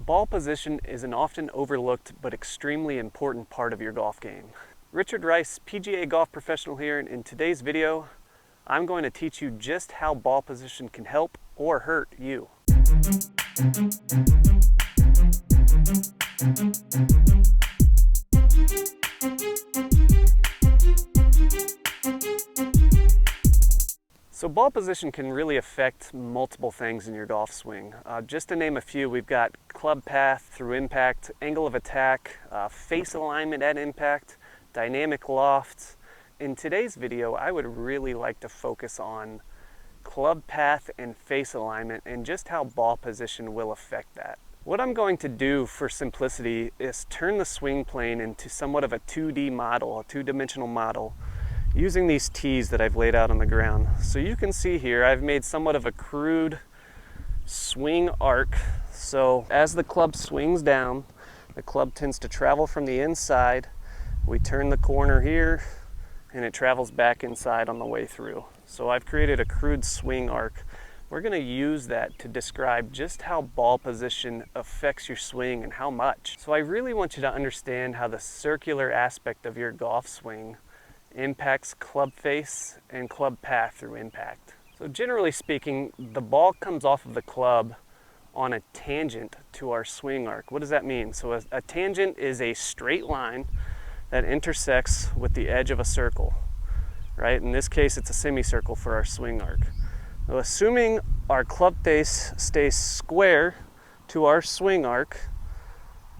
Ball position is an often overlooked but extremely important part of your golf game. Richard Rice, PGA golf professional here, and in today's video, I'm going to teach you just how ball position can help or hurt you. So ball position can really affect multiple things in your golf swing. Just to name a few, we've got club path through impact, angle of attack, face alignment at impact, dynamic loft. In today's video, I would really like to focus on club path and face alignment and just how ball position will affect that. What I'm going to do for simplicity is turn the swing plane into somewhat of a 2D model, a two-dimensional model, using these tees that I've laid out on the ground. So you can see here I've made somewhat of a crude swing arc. So as the club swings down, the club tends to travel from the inside. We turn the corner here and it travels back inside on the way through. So I've created a crude swing arc. We're going to use that to describe just how ball position affects your swing and how much. So I really want you to understand how the circular aspect of your golf swing impacts club face and club path through impact. So generally speaking, the ball comes off of the club on a tangent to our swing arc. What does that mean? So a tangent is a straight line that intersects with the edge of a circle, right? In this case, it's a semicircle for our swing arc. Now, assuming our club face stays square to our swing arc,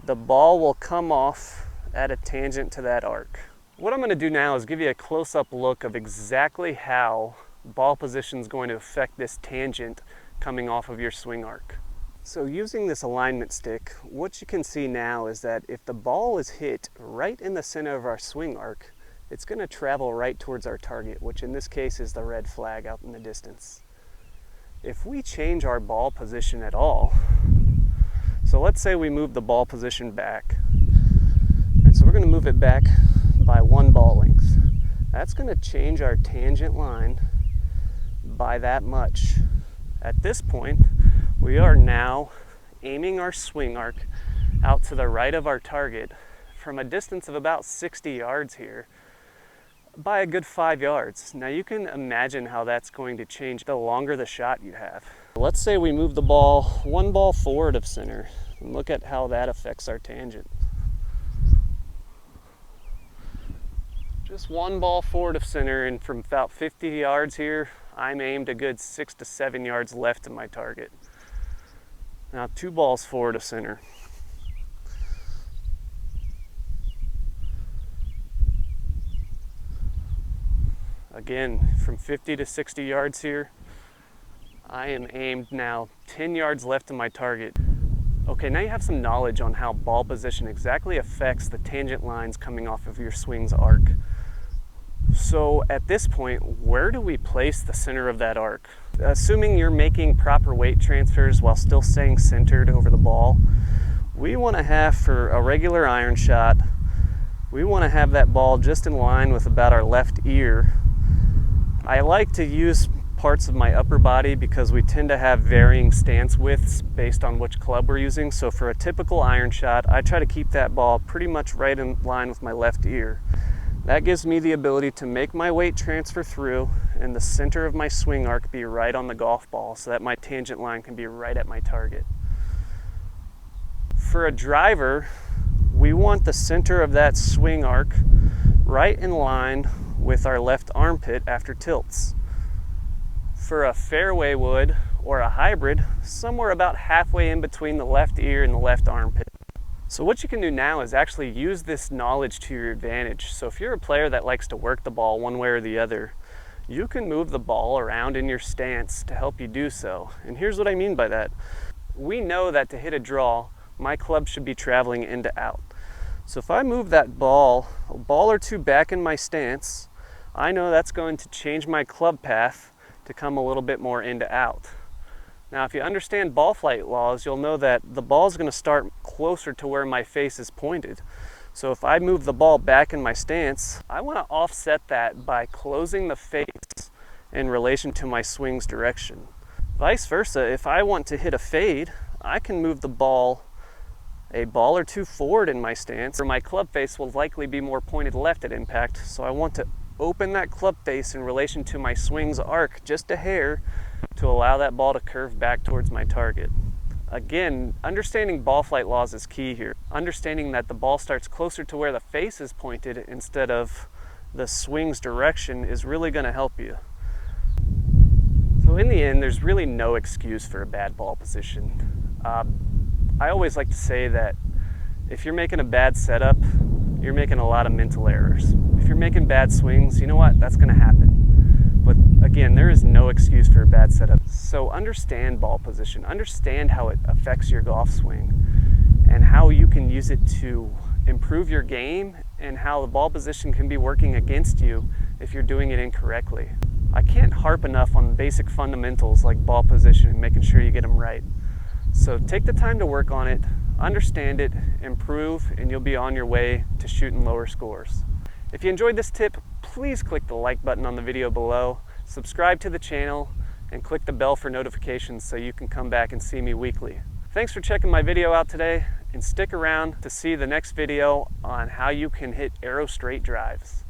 the ball will come off at a tangent to that arc. What I'm going to do now is give you a close-up look of exactly how ball position is going to affect this tangent coming off of your swing arc. So using this alignment stick, what you can see now is that if the ball is hit right in the center of our swing arc, it's going to travel right towards our target, which in this case is the red flag out in the distance. If we change our ball position at all, so let's say we move the ball position back. Right, so we're going to move it back by one ball length. That's going to change our tangent line by that much. At this point, we are now aiming our swing arc out to the right of our target from a distance of about 60 yards here by a good 5 yards. Now you can imagine how that's going to change the longer the shot you have. Let's say we move the ball one ball forward of center and look at how that affects our tangent. Just one ball forward of center, and from about 50 yards here, I'm aimed a good 6 to 7 yards left of my target. Now 2 balls forward of center. Again, from 50 to 60 yards here, I am aimed now 10 yards left of my target. Okay, now you have some knowledge on how ball position exactly affects the tangent lines coming off of your swing's arc. So at this point, where do we place the center of that arc? Assuming you're making proper weight transfers while still staying centered over the ball, we want to have, for a regular iron shot, we want to have that ball just in line with about our left ear. I like to use parts of my upper body because we tend to have varying stance widths based on which club we're using. So for a typical iron shot, I try to keep that ball pretty much right in line with my left ear. That gives me the ability to make my weight transfer through and the center of my swing arc be right on the golf ball so that my tangent line can be right at my target. For a driver, we want the center of that swing arc right in line with our left armpit after tilts. For a fairway wood or a hybrid, somewhere about halfway in between the left ear and the left armpit. So what you can do now is actually use this knowledge to your advantage. So if you're a player that likes to work the ball one way or the other, you can move the ball around in your stance to help you do so. And here's what I mean by that. We know that to hit a draw, my club should be traveling in to out. So if I move that ball a ball or two back in my stance, I know that's going to change my club path to come a little bit more in to out. Now, if you understand ball flight laws, you'll know that the ball is going to start closer to where my face is pointed. So if I move the ball back in my stance, I want to offset that by closing the face in relation to my swing's direction. Vice versa, if I want to hit a fade, I can move the ball a ball or two forward in my stance, or my club face will likely be more pointed left at impact, so I want to open that club face in relation to my swing's arc just a hair to allow that ball to curve back towards my target. Again, understanding ball flight laws is key here. Understanding that the ball starts closer to where the face is pointed instead of the swing's direction is really going to help you. So in the end, there's really no excuse for a bad ball position. I always like to say that if you're making a bad setup, you're making a lot of mental errors. If you're making bad swings, you know what? That's going to happen. But again, there is no excuse for a bad setup. So understand ball position, understand how it affects your golf swing and how you can use it to improve your game and how the ball position can be working against you if you're doing it incorrectly. I can't harp enough on basic fundamentals like ball position and making sure you get them right. So take the time to work on it, understand it, improve, and you'll be on your way to shooting lower scores. If you enjoyed this tip, please click the like button on the video below, subscribe to the channel, and click the bell for notifications so you can come back and see me weekly. Thanks for checking my video out today, and stick around to see the next video on how you can hit arrow straight drives.